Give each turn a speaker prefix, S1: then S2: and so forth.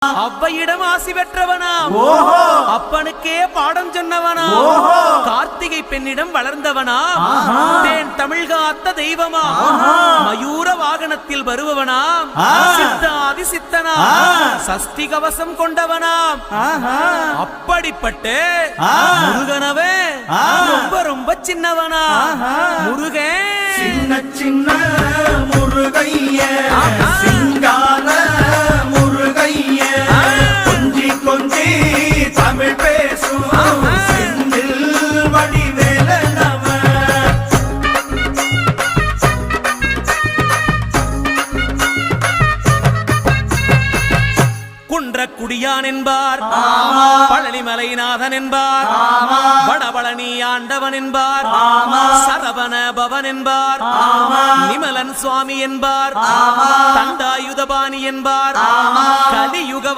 S1: அவ்வையிடம் ஆசி பெற்றவனா, அப்பனுக்கே பாடம் சொன்னவனா, கார்த்திகை பெண்ணிடம் வளர்ந்தவனா, தேன் தமிழ் காத்த தெய்வமா, மயூர வாகனத்தில் வருபவனாம், சித்தாதி சித்தனா, சஷ்டி கவசம் கொண்டவனாம். அப்படிப்பட்ட முருகனவே ரொம்ப ரொம்ப சின்னவனா. முருகன்
S2: சின்ன சின்ன முருகைய சிங்கார முருகைய கொஞ்சி கொஞ்சி தமிழ் பேசும் செந்தில் வடிவேலனவ.
S1: குன்றக்குடியான் என்பார், பழனிமலைநாதன் என்பார், வடபழனி ஆண்டவன் என்பார், சரவண பவன் என்பார், நிமலன் சுவாமி என்பார், தண்டாயுதபாணி என்பார், கலியுக